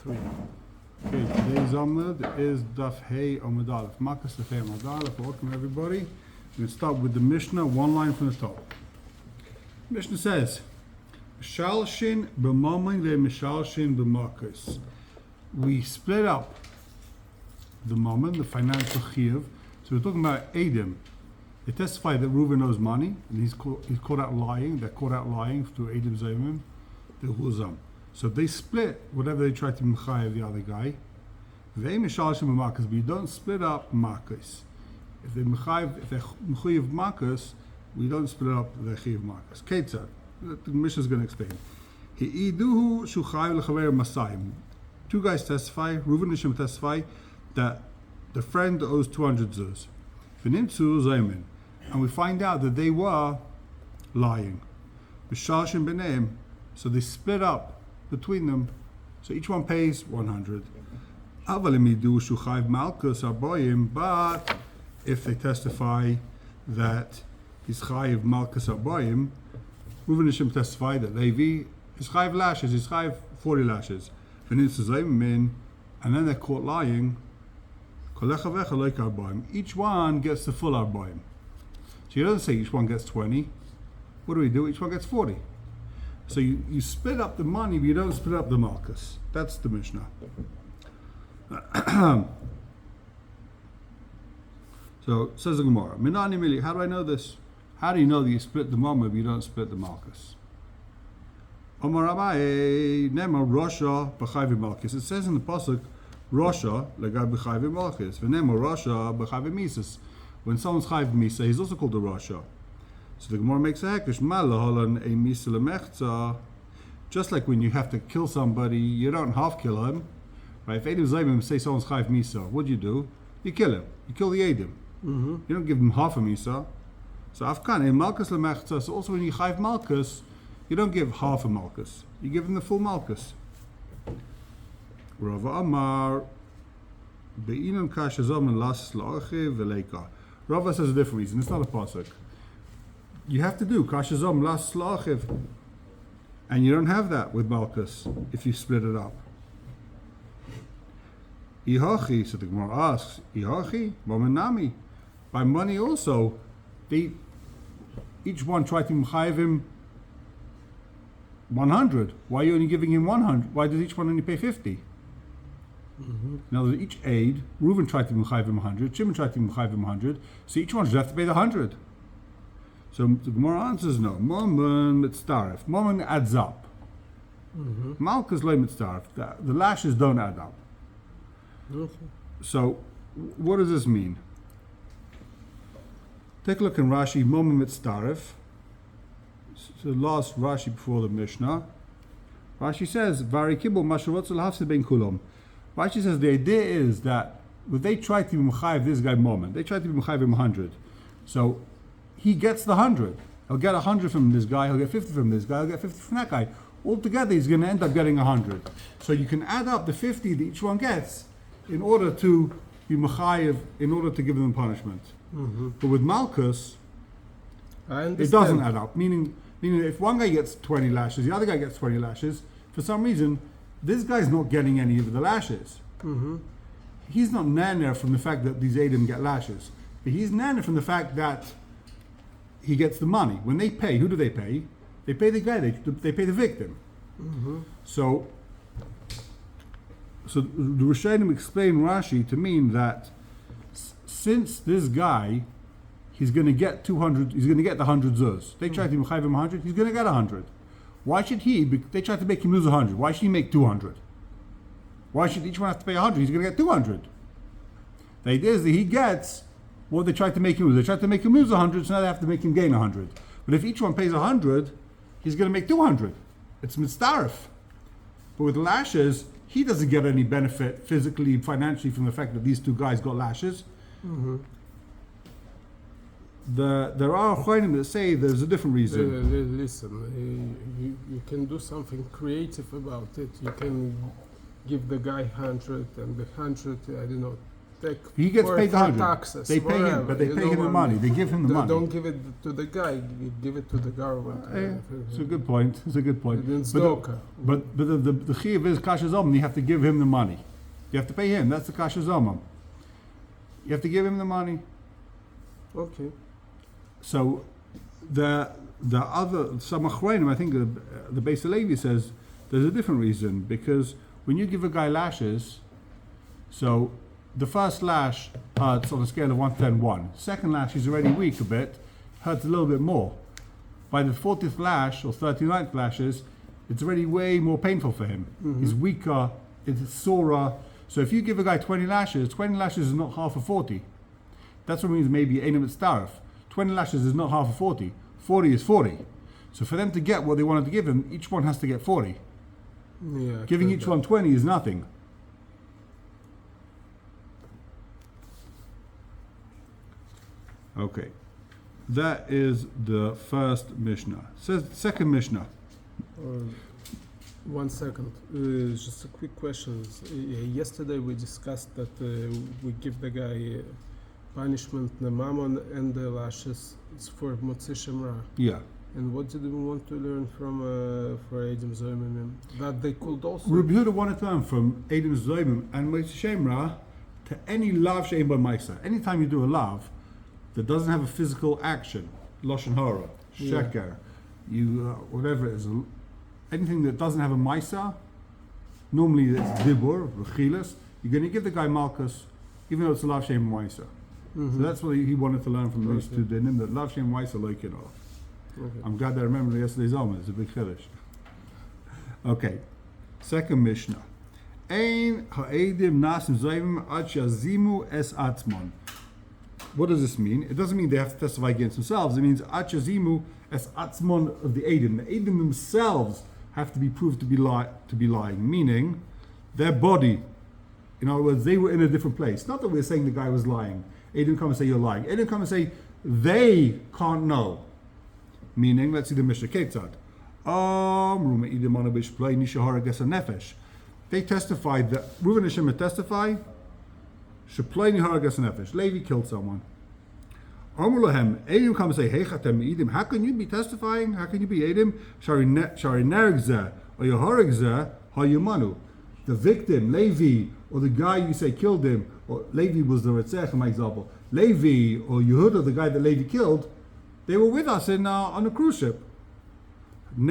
3. Okay, today's Amud is Daf Hey Amud Alef. Makkos Daf Hey Amud Alef. Welcome everybody. We're going to start with the Mishnah, one line from the top. Mishnah says, Mishalshin b'maming ve'mishalshin b'makkos. We split up the mammon, the financial chiyuv. So we're talking about Edom. They testify that Reuven owes money, and he's caught out lying. They're caught out lying to Edom Zayimim, the Huzam. So they split whatever they try to mechayev the other guy. They mishalshim b'makkos, but you don't split up makkos. If they're mechayev makkos, we don't split up the chayev makkos. Ketzad, the Mishnah is going to explain. Hi'iduhu shuchayev lechaver masayim. Two guys testify. Reuven and Shimon testify that the friend owes 200 zuz. V'nimtzu zaymin, and we find out that they were lying. Mishalshim b'neim, so they split up between them, so each one pays 100. But if they testify that he's chayiv malchus abayim, Reuven and Shimon testify that Levi is chayiv lashes, he's chayiv 40 lashes. And then they're caught lying. Each one gets the full arbayim. So he doesn't say each one gets 20. What do? Each one gets 40. So you split up the money, but you don't split up the malchus. That's the Mishnah. So says the gemorah, Minani Mili, how do I know this? How do you know that you split the mammon but you don't split the malchus? Omar Abaye Nema Rosha B'chayvi Malchus. It says in the pasuk Rosha Legab B'chayvi Malchus. V'Nema Rosha B'chayvi Mises. When someone's chayv misa, he's also called a Rosha. So the Gemara makes a hekesh, just like when you have to kill somebody, you don't half kill him. Right? If Edom Zaymim say someone's chayv misa, what do? You kill him. You kill the Edom. You don't give him half a misa. So Afkan, in Malchus lemechza, so also when you chayv Malchus, you don't give half a Malchus. You give him the full Malchus. Rav Amar, Be'inan kashazom and las la'achiv v'leika. Rava says a different reason. It's not a pasuk. You have to do kashazom las la'achiv, and you don't have that with Malchus if you split it up. Ihachi, so the Gemara asks, Ihachi, Momenami. By money also, each one tried to mechayev him 100. Why are you only giving him 100? Why does each one only pay 50? Now that each aid, Reuven tried to mechayev him 100, Shimon tried to mechayev him 100, so each one should have to pay the 100. So the Gemara answers no. Mammon mitzdaref. Mammon adds up. Malchus lo mitzdaref. The lashes don't add up. Okay. So what does this mean? Take a look in Rashi. Mammon mitzdaref. So the last Rashi before the Mishnah. Rashi says, "Vari kibul mashavotzel hafsid ben kulam." Rashi says the idea is that when they try to be mechayev this guy Mammon, they try to be mechayev him 100. So he gets the 100. He'll get 100 from this guy, he'll get 50 from this guy, he'll get 50 from that guy. Altogether, he's going to end up getting 100. So you can add up the 50 that each one gets in order to be mechayev, in order to give them punishment. But with Malchus, it doesn't add up. Meaning if one guy gets 20 lashes, the other guy gets 20 lashes, for some reason, this guy's not getting any of the lashes. He's not nana from the fact that these Edom get lashes. But he's nana from the fact that he gets the money. When they pay, who do they pay? They pay the guy, they pay the victim. So the Rishonim explain Rashi to mean that since this guy, he's going to get 200, he's going to get the 100 zuz. They try to mechayev him 100, he's going to get 100. Why should they try to make him lose 100. Why should he make 200? Why should each one have to pay 100? He's going to get 200. The idea is that he gets what they tried to make him lose. They tried to make him lose 100, so now they have to make him gain 100. But if each one pays 100, he's going to make 200. It's mitzdaref. But with lashes, he doesn't get any benefit physically, financially from the fact that these two guys got lashes. There are Chaim that say there's a different reason. Listen, you can do something creative about it. You can give the guy 100 and the 100, I don't know, take He gets for, paid for 100. taxes. They pay him, whatever, but they you pay know him the what I money. mean? They give him the They money. don't give it to the guy. You give it to the government. It's a good point. It's a good point. It's But the chiyuv is kasher zomim. You have to give him the money. You have to pay him. That's the kasher zomim. You have to give him the money. Okay. So the other some achronim, I think the Beis Halevi says there's a different reason, because when you give a guy lashes, so the first lash hurts on a scale of 1 to 10, 1. Second lash, he's already weak a bit, hurts a little bit more. By the 40th lash or 39th lashes, it's already way more painful for him. He's weaker, it's sorer. So if you give a guy 20 lashes is not half of 40. That's what means maybe Einam Starif. 20 lashes is not half of 40. 40 is 40. So for them to get what they wanted to give him, each one has to get 40. Yeah. Giving each one 20 is nothing. Okay. That is the first Mishnah. Says the second Mishnah. 1 second. Just a quick question. Yesterday we discussed that we give the guy punishment, the mammon and the lashes. It's for Motzi Shemra. Yeah. And what did we want to learn from for Adam Zoymimim? That they could also. Rabbi Yehuda wanted to learn from Adam Zoymim and Motzi Shemra to any lav she'ein ba ma'isa. Anytime you do a lav that doesn't have a physical action, lashon hara, sheker, whatever it is, anything that doesn't have a ma'isa, normally it's dibur, rechilas, you're going to give the guy Makkos, even though it's a lav she'ein ba ma'isa. So that's what he wanted to learn from those two dinim, that lav she'ein ba ma'isa like it all. I'm glad I remembered yesterday's Almud. It's a big chiddush. Okay, second Mishnah. Ein ha'edim nasim zayim ad shazimu es atzmon. What does this mean? It doesn't mean they have to testify against themselves. It means ad shazimu es atzmon of the edim. The edim themselves have to be proved to be lying. Meaning, their body. In other words, they were in a different place. Not that we're saying the guy was lying. Edim come and say you're lying. Edim come and say they can't know. Meaning, let's see the Mishnah Ketzad. They testified that Reuven and Shimon testify. Shepleini haragas nefesh. Levi killed someone. Amr lahem. Edim come and say, "Hey chatem edim. How can you be testifying? How can you be edim? Shari nergzeh or yohargzeh hayumanu." The victim, Levi, or the guy you say killed him, or Levi was the Retzech, my example. Levi or Yehuda, the guy that Levi killed. They were with us on a cruise ship. So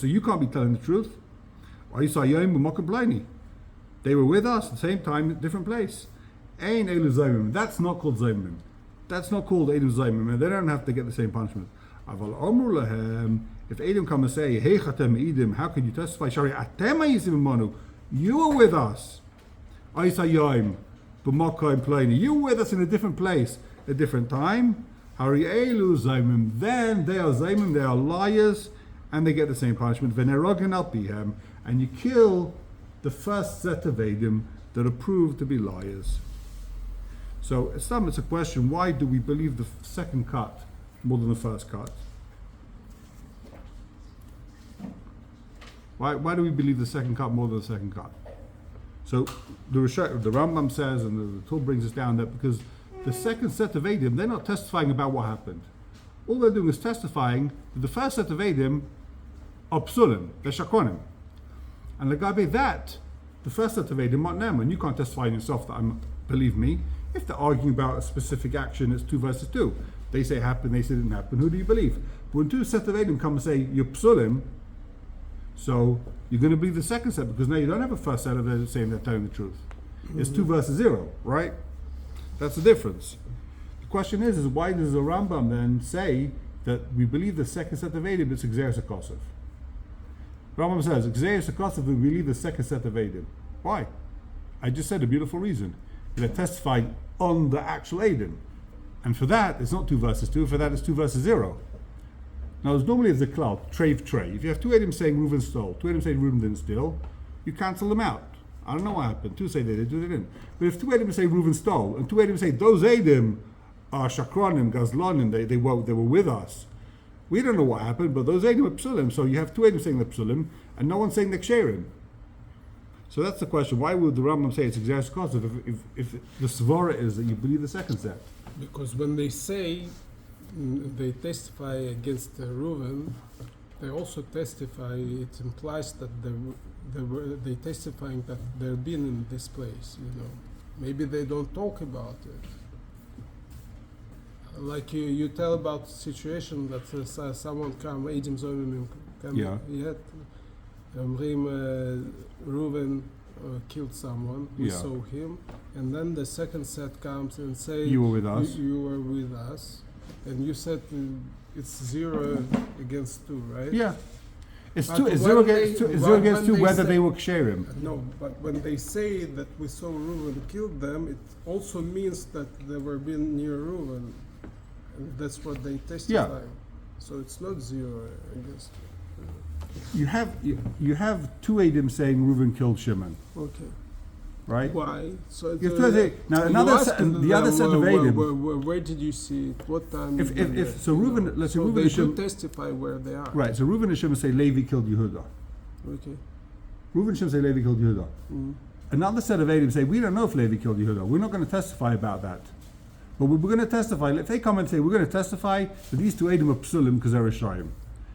you can't be telling the truth. They were with us at the same time, different place. That's not called Zaymim. That's not called Edom Zaymim, and they don't have to get the same punishment. If Edom come and say, "Hey chatem Edom, how can you testify?" Shari atem you were with us. You were with us in a different place, a different time. Harielu Zaymim, then they are Zaymim, they are liars, and they get the same punishment. Venerogin al pihem, and you kill the first set of Edim that are proved to be liars. So it's a question, why do we believe the second cut more than the first cut? Why do we believe the second cut more than the second cut? So the Rambam says, and the Torah brings us down, that because the second set of Edim, they're not testifying about what happened. All they're doing is testifying that the first set of Edim are psulim, they're shakonim. And Legabe that, the first set of Edim are nem, and you can't testify in yourself that believe me. If they're arguing about a specific action, it's 2 versus 2. They say it happened, they say it didn't happen. Who do you believe? But when 2 sets of Edim come and say you're psulim, so you're going to believe the second set, because now you don't have a first set of Edim saying they're telling the truth. It's 2 versus 0, right? That's the difference. The question is why does the Rambam then say that we believe the second set of Edim is Gzeres HaKosov? Rambam says, Gzeres HaKosov, we believe the second set of Edim. Why? I just said a beautiful reason. They're testifying on the actual Edim. And for that, it's not 2 versus 2, for that it's 2 versus 0. Now, normally it's a cloud, trey. If you have 2 Edim saying Reuven stole, 2 Edim saying Reuven didn't steal, you cancel them out. I don't know what happened. 2 say they did, 2 they didn't. But if 2 Edim say Reuven stole, and 2 Edim say those Edim are Shakronim, Gazlonim, they were with us, we don't know what happened, but those Edim are Psulim, so you have 2 Edim saying they're Psulim, and no one's saying they're Ksherim. So that's the question. Why would the Rambam say it's exact cause if the svara is that you believe the second set? Because when they say they testify against Reuven, they also testify. It implies that they testifying that they've been in this place. Maybe they don't talk about it. Like you tell about the situation that someone come, Edim Zomim come, Yeah. yet Reuven killed someone. We Yeah. saw him, and then the second set comes and say, You were with us. You were with us, and you said it's 0 against 2, right? Yeah. It's But two. It's when 0 they- against 2. It's when- 0 against when 2. they Whether say- they were ksherim. No, but when they say that we saw Reuven killed them, it also means that they were being near Reuven, and that's what they testify. So it's not 0 against 2. You have 2 Edim saying Reuven killed Shimon, Okay. right? Why? So You have to say, now another the other set of Edim. Where did you see it? What time? If so, Reuven. Let's say so Reuven they and should Shimon. testify where they are. Right. So Reuven and Shimon say Levi killed Yehuda. Okay. Reuven and Shimon say Levi killed Yehuda. Mm. Another set of Edim say we don't know if Levi killed Yehuda. We're not going to testify about that. But we're going to testify. If they come and say we're going to testify that these 2 Edim are psulim because they're Rishayim.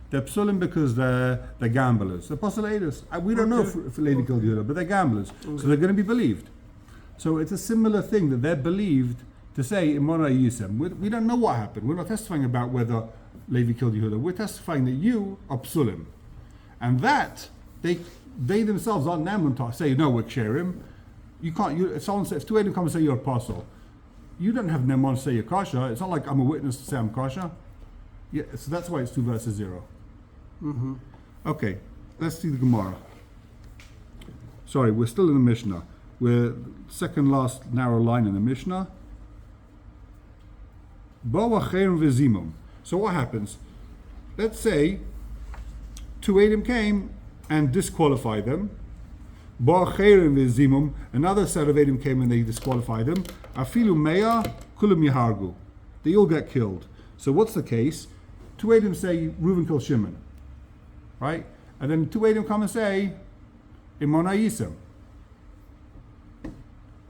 They're psulim because they're gamblers. They're postulators. We don't know if Levi killed Yehuda, but they're gamblers. So they're going to be believed. So it's a similar thing that they're believed to say Imona Yisem. We don't know what happened. We're not testifying about whether Levi killed Yehuda. We're testifying that you are psulim. And that, they themselves aren't named to say, no, we're ksherim. You can't, if someone says, if 2 Edim come and say you're apostle, you don't have Nemon to say you're kosher. It's not like I'm a witness to say I'm kosher. Yeah, so that's why it's 2 versus 0. Mm-hmm. Okay, let's see the Gemara. Sorry, we're still in the Mishnah. We're second last narrow line in the Mishnah. So what happens? Let's say 2 Edim came and disqualified them. Another set of Edim came and they disqualified them. Afilu meya kulam yahargu. They all get killed. So what's the case? 2 Edim say Reuven killed Shimon, right? And then 2 Edim come and say Imona Yisem.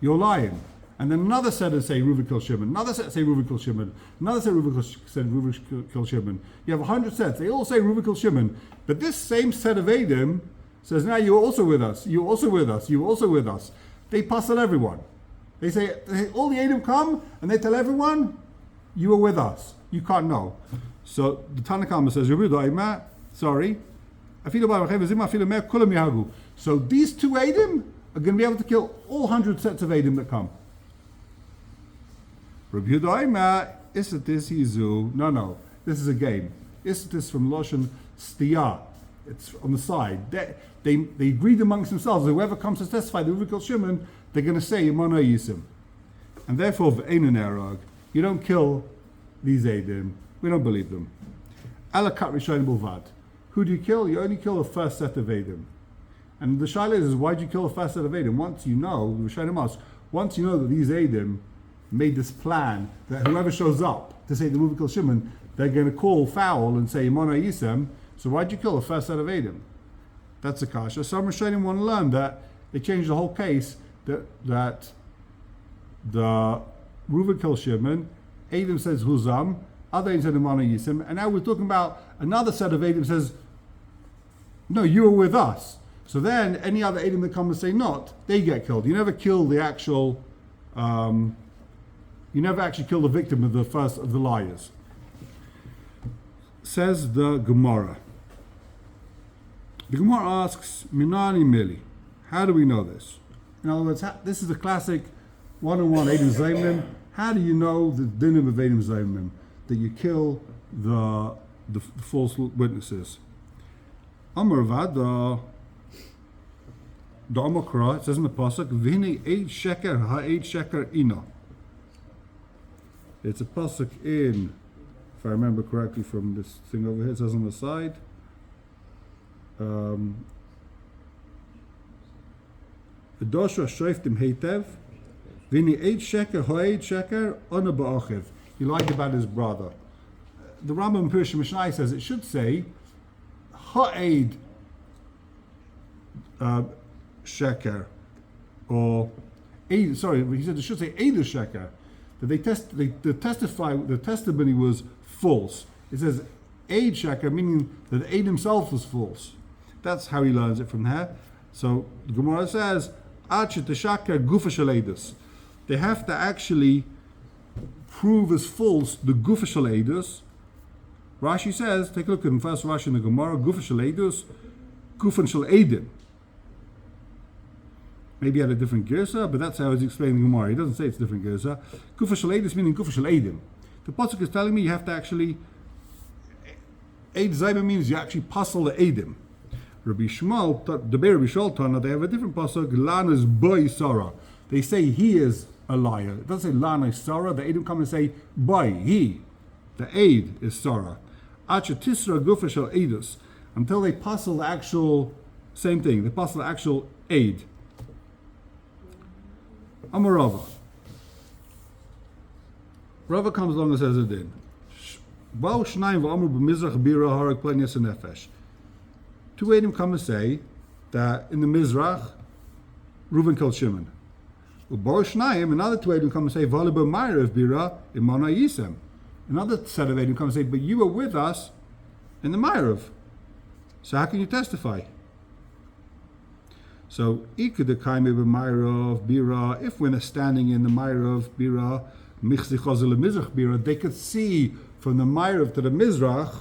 You're lying. And then another set of say Reuven killed Shimon. Another set say Reuven killed Shimon. Another set Reuven killed Shimon. You have 100 sets. They all say Reuven killed Shimon. But this same set of Edim says, now you're also with us. You're also with us. You're also with us. They puzzle everyone. They say all the Edim come and they tell everyone, you are with us. You can't know. So the Tanakhama says, sorry. So these 2 Edim are going to be able to kill all 100 sets of Edim that come. Rabbi Yehuda, Isatis Yizu. No, this is a game. Isatis from Loshen Stiyah. It's on the side. They agreed amongst themselves. Whoever comes to testify the Reuven killed Shimon, they're going to say Yimona Yisim. And therefore, V'ein Erag, you don't kill these Edim. We don't believe them. Alakat Rishonim Bulvad. Who do you kill? You only kill the first set of Edim. And the Shaila is, why do you kill the first set of Edim? Once you know, the Rishonim ask, once you know that these Edim made this plan that whoever shows up to say the Reuven killed Shimon, they're going to call foul and say Yimona Yisem. So why'd you kill the first set of Edim? That's a kasha. Some Rishonim want to learn that they changed the whole case that the Reuven killed Shimon, Edim says Huzam, other Edim said Yimona Yisem, and now we're talking about another set of Edim says, no, you were with us. So then any other Edim that come and say not, they get killed. You never kill the actual, you never actually kill the victim of the first of the liars. Says the Gemorah. The Gemara asks, Minani Mili, how do we know this? In other words, this is a classic one-on-one Edim Zaymim. How do you know the dinim of Edim Zaymim? That you kill the false witnesses. Amar Vada, the Amakra, it says in the Pasuk, Vini 8 sheker, ha-8 sheker ina. It's a Pasuk in, if I remember correctly from this thing over here, it says on the side, Doshra Shoiftim Heitev, Vini 8 sheker, ha-8 sheker, ona ba'achiv. He lied about his brother. The Rambam Pirush Mishnai says it should say, ha'ed sheker, or he said it should say Eidu sheker, that the testimony was false. It says Eid sheker, meaning that the Eid himself was false. That's how he learns it from here. So the Gemara says, they have to actually prove as false the gufa shel eidus. Rashi says, take a look at the first Rashi in the Gemara, gufa shel eidus, gufan shel eidim. Maybe he had a different girsa, but that's how he's explaining the Gemara. He doesn't say it's a different girsa. Gufa shel eidus meaning gufa shel eidim. The pasuk is telling me you have to actually, eid zayma means you actually puzzle the eidim. Rabbi Shmuel, the Rabbi Shmuel Tana, they have a different pasuk, Lana's boy Sarah. They say he is a liar. It doesn't say Lana is Sarah. The Eidim come and say boy, he. The Eid is Sarah. Acha tisra gufa shel eidus, until they puzzle the actual same thing. They puzzle the actual Eid. Amar Rava. Rava comes along and says it in. Two Eidim come and say that in the Mizrach, Reuven killed Shimon. Another two Eidim come and say, another set of Eidim come and say, but you were with us in the Ma'arav. So how can you testify? So, if we're standing in the Ma'arav Bira, they could see from the Ma'arav to the Mizrach,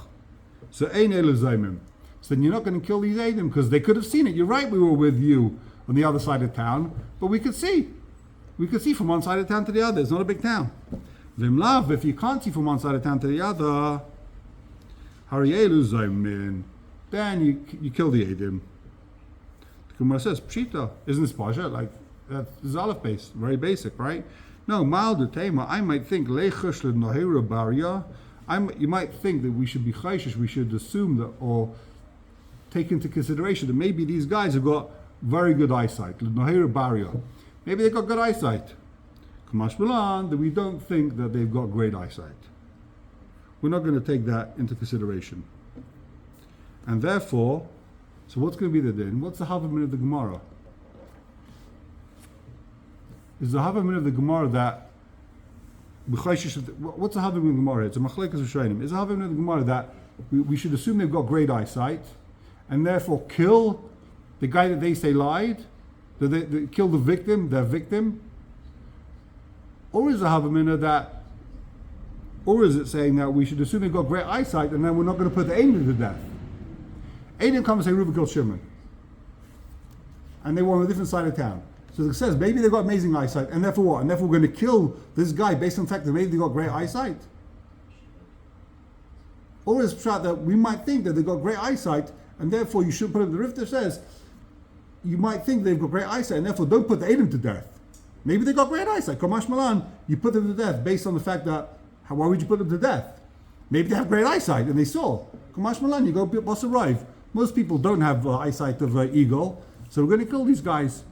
so ein elu zaymim. So then you're not going to kill these Eidim because they could have seen it. You're right, we were with you on the other side of town, but we could see. We could see from one side of town to the other. It's not a big town. V'imlav, if you can't see from one side of town to the other, hariyelu zaymin, then you kill the Eidim. The Gemara says, Pshita, isn't this Pasha? Like, this is Alef base, very basic, right? No, Ma'al Tema, I might think, Leichush l'nohera barya, you might think that we should be chayshish, we should assume that, or take into consideration that maybe these guys have got very good eyesight, l'nohera barya. Maybe they've got good eyesight. Kamash Milan, that we don't think that they've got great eyesight. We're not going to take that into consideration. And therefore, so what's going to be the din? What's the Havamin of the Gemara? Is the Havamin of the Gemara that what's the Havamin of the Gemara? It's a Machlekes Rishonim. Is the Havamin of the Gemara that we should assume they've got great eyesight and therefore kill the guy that they say lied? That they kill the victim, their victim? Or is the Havamina that, or is it saying that we should assume they've got great eyesight and then we're not going to put the Eidim to death? Eidim come and say Reuven killed Shimon. And they were on a different side of town. So it says maybe they've got amazing eyesight and therefore what? And therefore we're going to kill this guy based on the fact that maybe they've got great eyesight? Or is it that we might think that they've got great eyesight and therefore you shouldn't put them, the Rifter says, you might think they've got great eyesight and therefore don't put the Eidim to death. Maybe they got great eyesight. Kamash Malan, you put them to death based on the fact that, why would you put them to death? Maybe they have great eyesight and they saw. Kamash Malan, you go boss arrive. Most people don't have eyesight of an eagle, so we're going to kill these guys.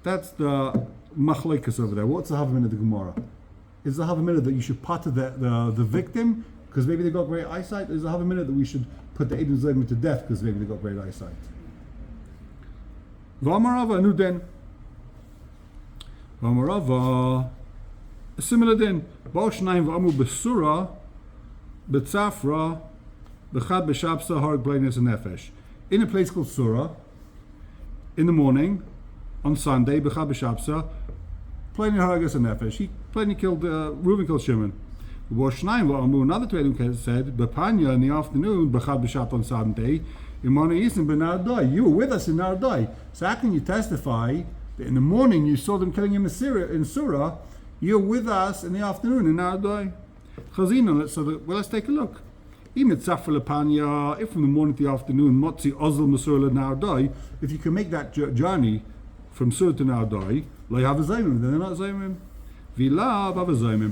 That's the machlekes over there. What's the Havamin of the Gemara? Is the Havamin that you should pater the victim because maybe they got great eyesight? Is the Havamin that we should put the Eidim Zayim to death because maybe they got great eyesight? V'amarava anu den. V'amarava a similar din. Ba'al shnayim v'amu b'sura b'tzafra b'chad b'shabsa harg blindness and nefesh. In a place called Surah, in the morning, on Sunday, b'chad b'shabsa, plainly hargas and nefesh. He plainly killed Reuven killed Shimon. Another two Eidim said, B'panya in the afternoon, b'chad b'shabsa on Sunday, you were with us in Nardai. So how can you testify that in the morning you saw them killing him in Surah? You're with us in the afternoon in Nardai. Let's take a look. If from the morning to the afternoon, Motzi Ozl Masur Nardai, if you can make that journey from Surah to Nardai, then they're not Zaymim.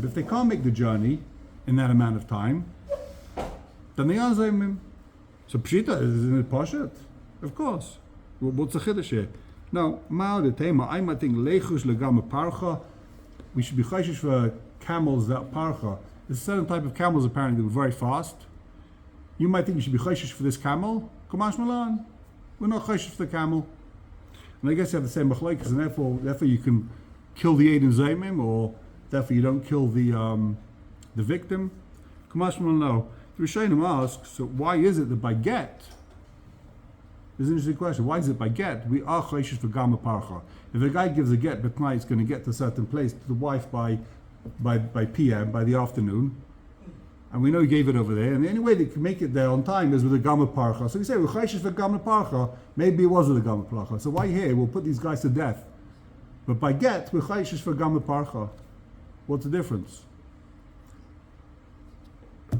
But if they can't make the journey in that amount of time, then they are Zaymim. So Pshita is in the Pashat, of course. What's the Chiddush here? Now, Ma'al Tema, I might think Leichush Legam Parcha. We should be chayshish for camels that Parcha. There's a certain type of camels apparently that were very fast. You might think you should be chayshish for this camel. Kamash Malan. we're not chayshish for the camel. And I guess you have the same machlokes, and therefore you can kill the Eidim Zaymim, or therefore you don't kill the victim. Kamash will know. The Rishonim asks, so why is it that by get? There's an interesting question. Why is it by get? We are chayshish for gama parcha. If a guy gives a get, but tonight it's going to get to a certain place to the wife by PM, by the afternoon, and we know he gave it over there, and the only way they can make it there on time is with a gama parcha. So we say we're chayshish for gama parcha. Maybe it was with a gama parcha. So why here? We'll put these guys to death. But by get, we're chayshish for gama parcha. What's the difference?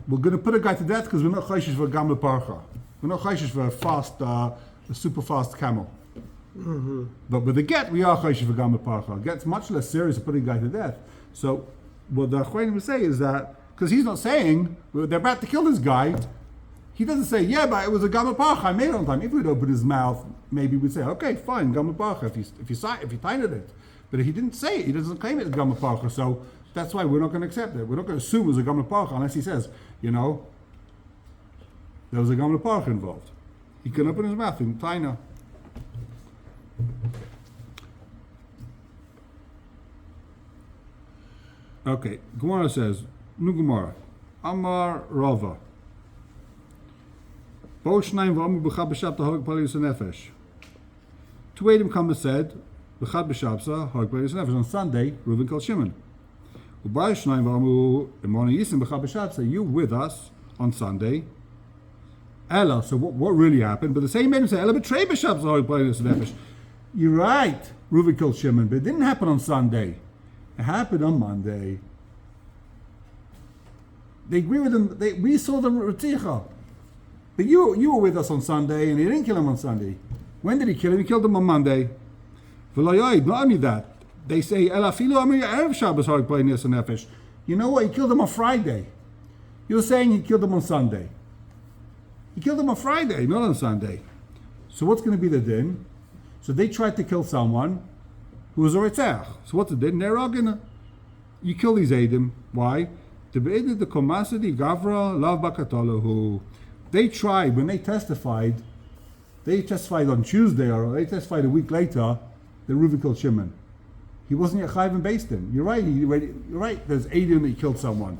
We're going to put a guy to death because we're not chayshish for gama parcha. We're not chayshish for a super fast camel. Mm-hmm. But with the get, we are chayshish for gama parcha. Get's much less serious than putting a guy to death. So what the Achronim would say is that, because he's not saying they're about to kill this guy, he doesn't say, yeah, but it was a gama parcha, I made it on time. If we'd open his mouth, maybe we'd say, okay, fine, gama parcha, if you tightened it. But if he didn't say it, he doesn't claim it as gama parcha, so that's why we're not going to accept it. We're not going to assume it was a gama parcha unless he says, there was a gama parcha involved. He can open his mouth in taina. Okay, Gemorah says, Nu Gemorah, Amar Rava. Bo Shnaim v'amu b'chad b'shabta harag palius nefesh. Two Eidim come and said, b'chad b'shabta harag palius nefesh. On Sunday, Reuven called Shimon. U'bai Shnaim v'amu imoni yisim b'chad b'shabta. You with us on Sunday. Ella, so what really happened? But the same Eidim say, Ella b'trei b'shabta harag palius nefesh. You're right, Reuven killed Shimon, but it didn't happen on Sunday. It happened on Monday. They agree with him. We saw them Ritzicha. But you were with us on Sunday, and he didn't kill him on Sunday. When did he kill him? He killed him on Monday. Not only that, they say, you know what? He killed him on Friday. You're saying he killed him on Sunday. He killed him on Friday, not on Sunday. So what's going to be the din? So they tried to kill someone who was a Ritzach. So what's the din? You kill these Eidim. Why? The Komasadi Gavra Lav Bakatolo, who they tried, when they testified on Tuesday, or they testified a week later, that Reuven killed Shimon. He wasn't yet Chayv and based him. You're right, there's Eidim that he killed someone.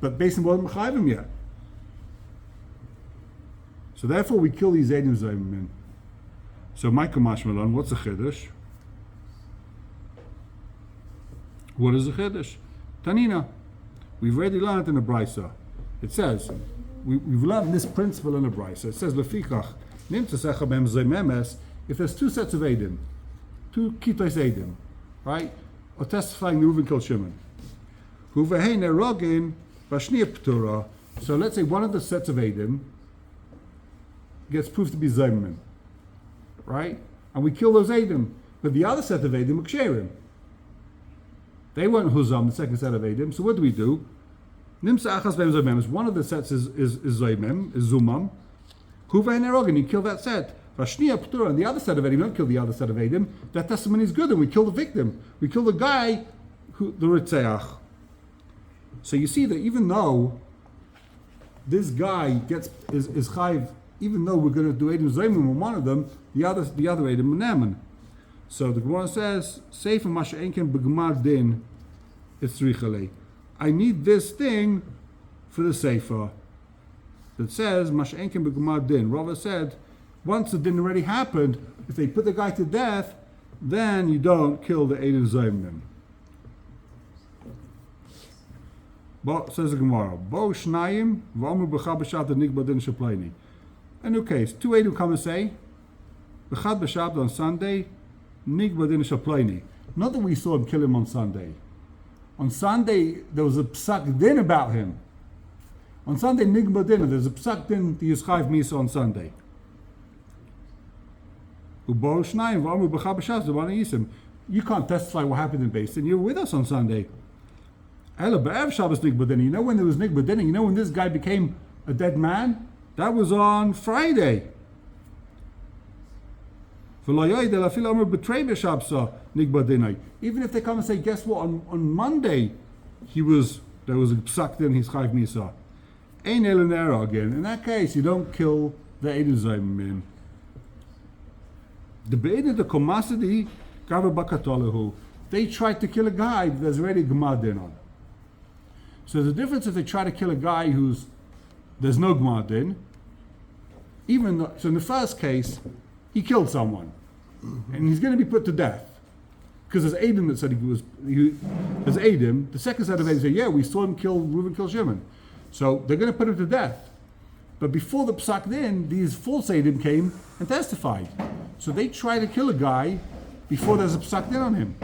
But based him wasn't Chayv him yet. So therefore we kill these Eidim Zaymin. So Michael Mashmalon, what's a Chiddush? What is a Chiddush? Tanina. We've already learned in the Brisa. It says, we've learned this principle in the Brisa. It says, Lefikach, Nimtzasecha Bem Zaymemes, if there's two sets of Eidim, two Kitos Eidim, right? Or testifying the Reuven killed Shimon. Huvehein Erogin, Bashnia Ptura. So let's say one of the sets of Eidim gets proved to be Zaymen, right? And we kill those Eidim. But the other set of Eidim, Ksherim. They weren't Huzam, the second set of Eidim. So what do? Nimsa Achas Bem Zaymemes. One of the sets is Zaymem, is Zumam. Huvein Erogin, you kill that set. Vashnia Ptura, and the other set of Eidim, you don't kill the other set of Eidim. That testimony is good, and we kill the victim. We kill the guy, the Ritzeach. So you see that even though this guy is Chayv, even though we're going to do Eidim Zaymim on one of them, the other Eidim Menaman. So the Gemara says, Sefer Masha Enken B'Gemar Din Itzrichalei. I need this thing for the Sefer that says Masha Enken B'Gemar Din. Rava said, once the din already happened, if they put the guy to death, then you don't kill the Eidim Zaymim. But says the Gemara, Bo Shnayim V'Omer B'Chad B'Shabbat Nikba Din Shapleini. A new case. Two Eidim come and say, B'Chad B'Shabbat on Sunday, Nikba Din Shapleini. Not that we saw him kill him on Sunday. On Sunday, there was a psak din about him. On Sunday, Nikba Din, there's a psak din to use Chayv Misa on Sunday. Ubo Shnayim V'Omer B'Chad B'Shabbat Z'Vana Yisim. You can't testify what happened in Beis Din. You were with us on Sunday. Ela B'Ev Shabbos Nikba Din. You know when there was Nikba Din? You know when this guy became a dead man? That was on Friday. Even if they come and say, guess what, on Monday there was a psak din, he's chayv misa. Ein elenera again. In that case, you don't kill the Eidem Zaymin. The Be'edin the Komasadi Gava Bakatolahu. They tried to kill a guy that there's already Gemad Din on. So the difference if they try to kill a guy there's no Gemad Din, so in the first case, he killed someone, and he's going to be put to death. Because there's Edom that said there's Edom, the second set of Edom said, yeah, we saw him Reuben kill Shimon. So they're going to put him to death. But before the Psak Din, these false Edom came and testified. So they try to kill a guy before there's a Psak Din on him.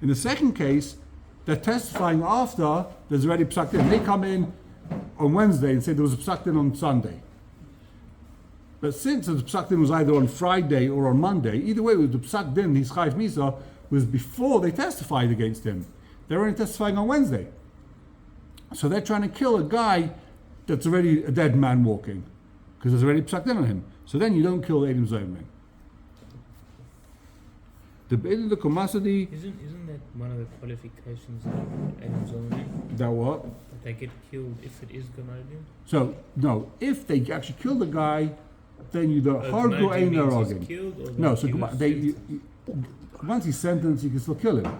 In the second case, they're testifying after there's already Psak Din. They come in on Wednesday and say there was a Psak Din on Sunday. But since the Psak Din was either on Friday or on Monday, either way, with the Psak Din, his Chayv Misa, was before they testified against him. They're only testifying on Wednesday. So they're trying to kill a guy that's already a dead man walking, because there's already Psak Din on him. So then you don't kill Edom Zaymin. The Be'edin the Komasadi. Isn't that one of the qualifications of Edom Zaymin? That what? That they get killed if it is Gemorah? So, no, if they actually kill the guy, then you don't. Hargu Ein Arogin. No, so once he's sentenced, you can still kill him.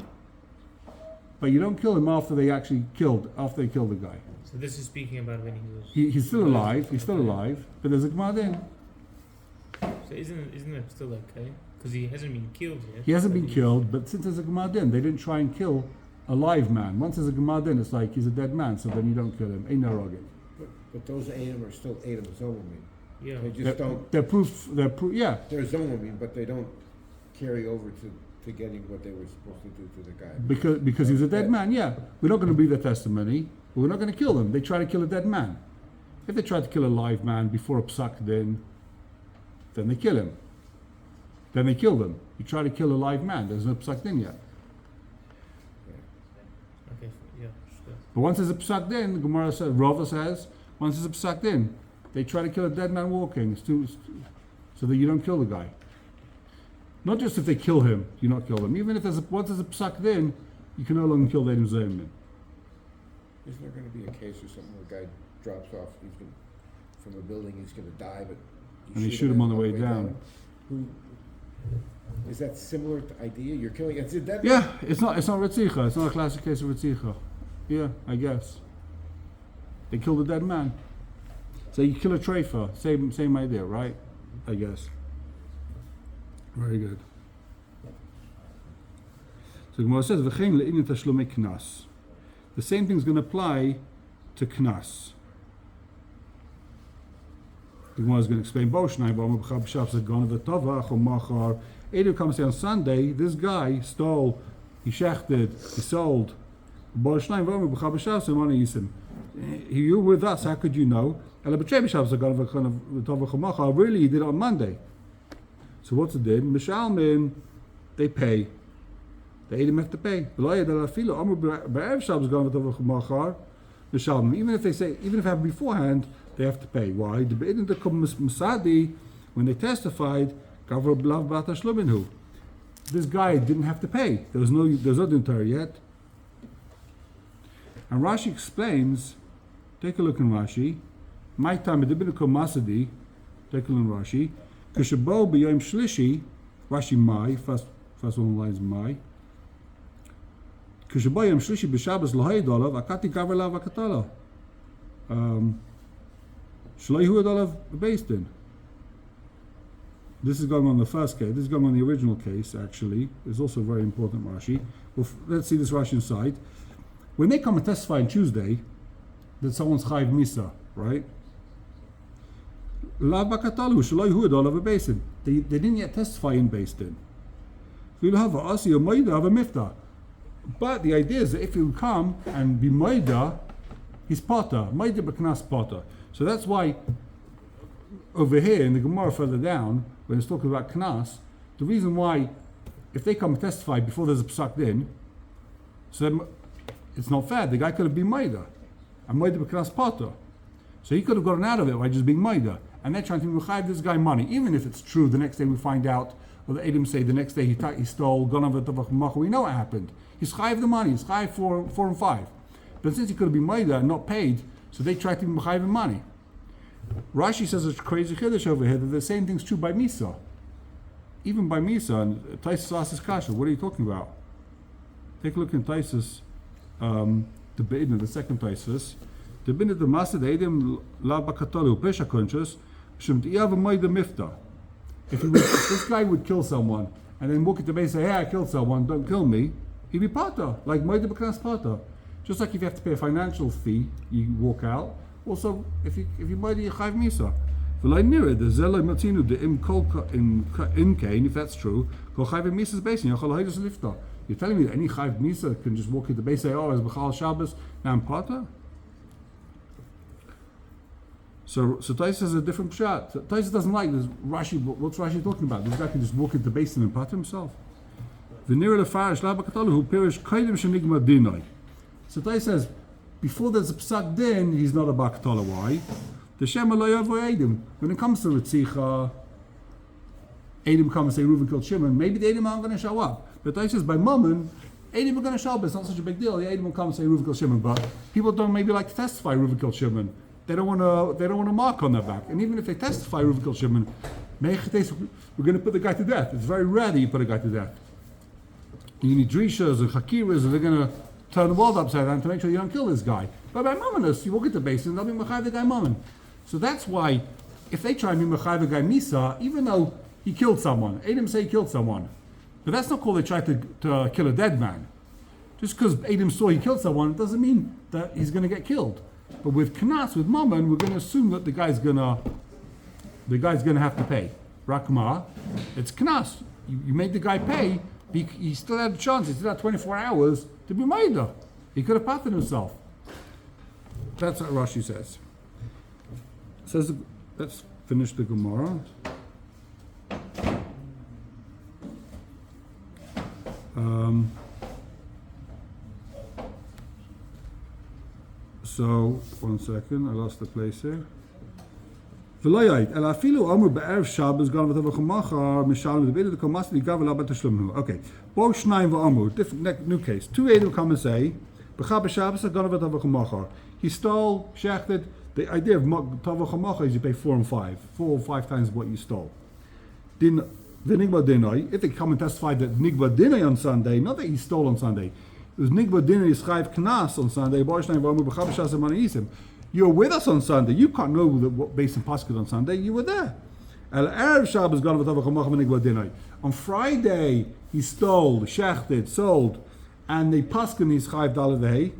But you don't kill him after they killed the guy. So this is speaking about when he was... He's still alive, but there's a Gemad in. So isn't that still okay? Because he hasn't been killed yet. He hasn't been killed, but since there's a Gemad in, they didn't try and kill a live man. Once there's a Gemad in, it's like he's a dead man, so then you don't kill him. Ein Arogin. But those Edom are still Edom Zomim. Yeah. They just don't... They're proof, yeah. They're Zomim, but they don't carry over to getting what they were supposed to do to the guy. Because he's a dead man, yeah. We're not going to believe their testimony, but we're not going to kill them. They try to kill a dead man. If they try to kill a live man before a Psak Din, then they kill him. Then they kill them. You try to kill a live man, there's no Psak Din yet. Okay, yeah, sure. But once there's a Psak Din, the Gemara says, Rava says, once there's a Psak Din, they try to kill a dead man walking, so that you don't kill the guy. Not just if they kill him, you not kill them. Even if once there's a Psak Din, you can no longer kill the Edom Zaymin. Isn't there going to be a case or something where a guy drops off from a building, he's going to die, but you shoot him on the way down? Is that similar to idea? You're killing it's a dead Yeah, man? it's not Ritzicha. It's not a classic case of Ritzicha. Yeah, I guess. They killed a dead man. So you kill a treifa, same idea, right? I guess. Very good. So Gemara says, "V'chein le'inyan tashlumei knas." The same thing's going to apply to knas. The Gemara is going to explain. Edu comes here on Sunday. This guy stole, he shechted, he sold. You were with us. How could you know? Really, he did it on Monday. So what's it did? Mishalmin, they pay. The Edom have to pay. Even if it happened beforehand, they have to pay. Why? When they testified, this guy didn't have to pay. There's no dintar yet. And Rashi explains, take a look in Rashi. My time it didn't come Masadi. Take a look in Rashi. Kishabo b'yom shlishi, Rashi Mai, first one lines Mai. Kishabo yom shlishi b'Shabbos l'haydolav akati gaver lav akatala. Shloihu adolav based in. This is going on the first case. This is going on the original case. Actually, it's also very important Rashi. Well, let's see this Rashi inside. When they come and testify on Tuesday that someone's Chayiv Misa, right? They didn't yet testify in Beis Din. But the idea is that if he would come and be Maida, he's Potter. Maida b'knas Potter. So that's why over here in the Gemara further down, when it's talking about Knas, the reason why, if they come and testify before there's a Psak Din, so it's not fair. The guy could have been Maida. And Maida b'knas Potter. So he could have gotten out of it by just being Maida. And they're trying to rechayiv this guy money, even if it's true. The next day we find out, or the Edom say the next day he stole, we know what happened. He's chayiv the money. He's chayiv 4 and 5. But since he could have been Maida and not paid, so they tried to rechayiv him money. Rashi says it's crazy chiddush over here that the same thing's true by Misa. Even by Misa, and Taisus asks Kasha, what are you talking about? Take a look in Taisus, the Be'edna, the second Taisus. The Binit the Master, the Edim La Bakatalu, Pesha Conscious, Shem Tiyav Moida Mifta. If this guy would kill someone, and then walk at the base and say, hey, I killed someone, don't kill me, he'd be Pata, like Moida Baknas Pata. Just like if you have to pay a financial fee, you walk out. Also, if you Moida, you Chayv Misa. V'lai nira, the Zelo Matinu, the Im Kolka in Kain, if that's true, Kol Chayv Misa's base, and Yachal Haidus Lifta. You're telling me that any Chayv Misa can just walk at the base and say, oh, it's B'chal Shabbos, now I'm Pata? So Taisus has a different pshat. Taisus doesn't like this. Rashi, what's Rashi talking about? This guy can just walk into the basin and pat himself. V'nira lefarish labakatalu who perish kaidim shenigma dinoi. So Taisus says, before there's a psak din, he's not a bakatala. Why? The shema lo yavo edim. When it comes to Ritzicha, Edim come and say Reuven killed Shimon. Maybe the Edim aren't going to show up. But Taisus says by Mammon, Edim are going to show up. It's not such a big deal. The Edim will come and say Reuven killed Shimon. But people don't maybe like to testify Reuven killed Shimon. They don't want to mark on their back. And even if they testify Reuven killed Shimon, we're going to put the guy to death. It's very rare that you put a guy to death. You need drishas and chakiras, and they're going to turn the world upside down to make sure you don't kill this guy. But by Mamonus, you walk into the basin, they'll be Machai the guy Mamon. So that's why, if they try and be Machai the guy Misa, even though he killed someone, Adam say he killed someone, but that's not called they tried to kill a dead man. Just because Adam saw he killed someone, it doesn't mean that he's going to get killed. But with Knas, with Mammon, we're going to assume that the guy's going to have to pay. Rakma, it's Knas. You made the guy pay. He still had a chance. He still had 24 hours to be Maida. He could have patted himself. That's what Rashi says. Says, let's finish the Gemara. So, one second, I lost the place here. Okay, different new case. Two Edom come and say, he stole, shechted. The idea of Tavach HaMacha is you pay 4 or 5 times what you stole. If they come and testify that Nigba Dinay on Sunday, not that he stole on Sunday, it was Nigba Dinay Yischayiv Knas on Sunday, you're with us on Sunday. You can't know what base and paskud on Sunday. You were there. On Friday, he stole, shechted, sold, and they paskud his chayiv daled v'hei.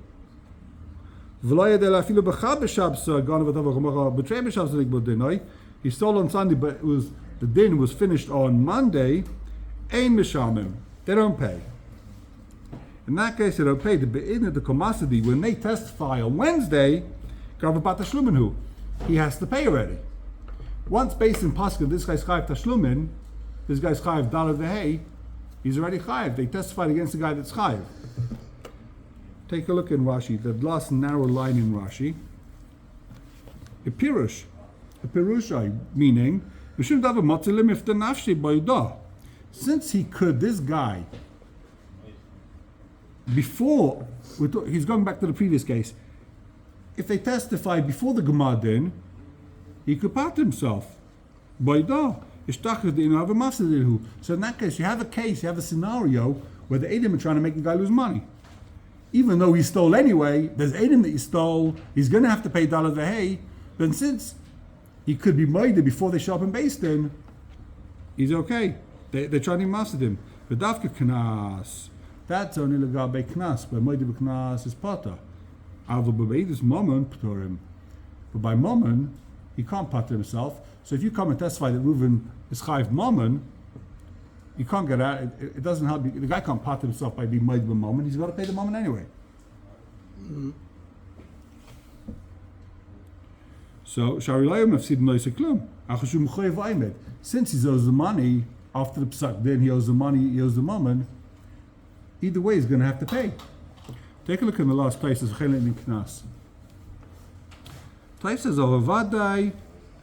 He stole on Sunday, but the din was finished on Monday. Ein mishamim. They don't pay. In that case, they don't pay. The Komasidi, when they testify on Wednesday, he has to pay already. Once based in Pascha, this guy's chayiv tashlumin, this guy's chayiv daled v'hei, he's already chayiv. They testified against the guy that's chayiv. Take a look in Rashi, the last narrow line in Rashi. A pirushai, meaning, since he could, this guy, before, he's going back to the previous case, if they testify before the Gemara din, he could pat himself. So in that case, you have a case, you have a scenario where the Edom are trying to make the guy lose money. Even though he stole anyway, there's Edom that he stole, he's going to have to pay daled v'hei, then since he could be made before they show up in Beis Din, he's okay. They're trying to master him. But Dafka Knas, that's only Lagabe Knas, but Moed Knas is Pata. Ava Bebeidus Mammon Ptorim. But by Mammon, he can't pat himself. So if you come and testify that Reuven is Chayiv Mammon, you can't get out. It doesn't help. The guy can't pat himself by being made with Mammon. He's got to pay the Mammon anyway. Mm-hmm. So Sharilayim Mafsid Noise Klum. Achashum Choyev Aimed. Since he owes the money after the psak, then he owes the money. He owes the Mammon. Either way, he's going to have to pay. Take a look in the last places. Chelet Knas. Taif says Avadai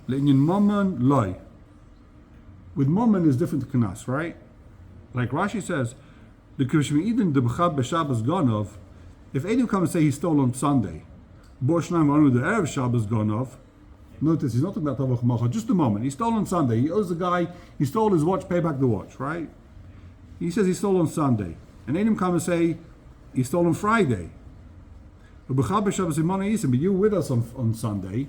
Le'inyan Mammon Loi. With Mammon is different to Knas, right? Like Rashi says, the Krishmi Eden the B'chab B'Shabbos Gonov. If Edom come and say he stole on Sunday, Boshnaim Anu the Erev Shabbos Gonov, Notice he's not talking about Tavach Macha, just a moment. He stole on Sunday. He owes the guy, he stole his watch, pay back the watch, right? He says he stole on Sunday. And Edom come and say, he stole on Friday. But you were with us on Sunday.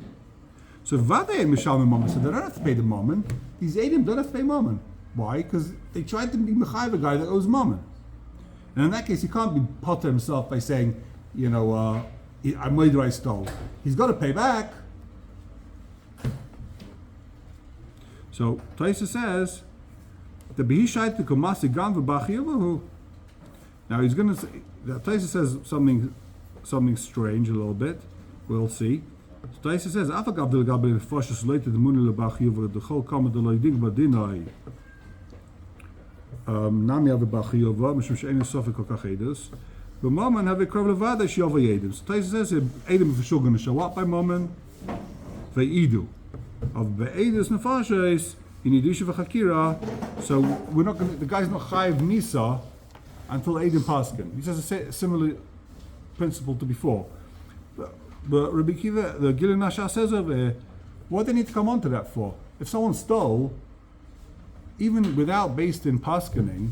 So Vadei Mishalmim Mammon, so they don't have to pay the Mammon. These Edom don't have to pay Mammon. Why? Because they tried to be Mechayiv a guy that owes Mammon. And in that case, he can't be potter himself by saying, you know, I made what I stole. He's got to pay back. So Taisa says, the Behishait the Kumasi Gan v'Bachiyavahu. Now he's going to say, Taisa says something strange a little bit. We'll see. So Taisa says, Afagav del Gabriel Foshus later the Muni leBachiyavahu the Chol Kama the Loidig Badinai. Nami have a Bachiyavahu Mishum She'enu Sofik Kokachedus. But Mammon have a Krav Levada Shiova Yedim. So Taisa says, Edom for sure going to show up by Mammon. Ve'idu. Of Be'edus Nefashis, in Yidisha v'Chakira, so we're not going to, the guy's not Chayiv Misa until Edom Paskin. He says a similar principle to before. But Rabbi Kiva, the Gilin Nasha says over here, what do they need to come on to that for? If someone stole, even without based in Paskining,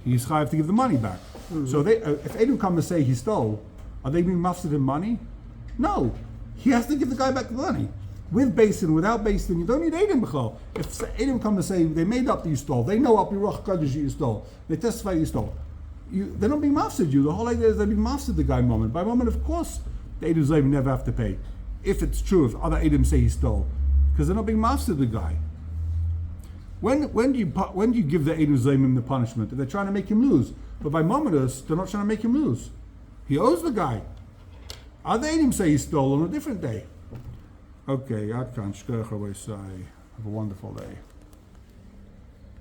he's Chayiv to give the money back. Mm-hmm. So if Edom come and say he stole, are they being mafsed in money? No. He has to give the guy back the money. With basin, without basin, you don't need Edom B'chol. If Edom come and say they made up that you stole, they know up your Roch Kodesh you stole, they testify you stole, they're not being mafsed you. The whole idea is they're being mafsed the guy moment. By moment, of course, the Edom Zayim never have to pay. If it's true, if other Edom say he stole. Because they're not being mafsed the guy. When do you give the Edom Zayim the punishment? If they're trying to make him lose. But by Momadus, they're not trying to make him lose. He owes the guy. Other Edom say he stole on a different day. Okay, Adkan, Shkoyach Rabbi Sai. Have a wonderful day.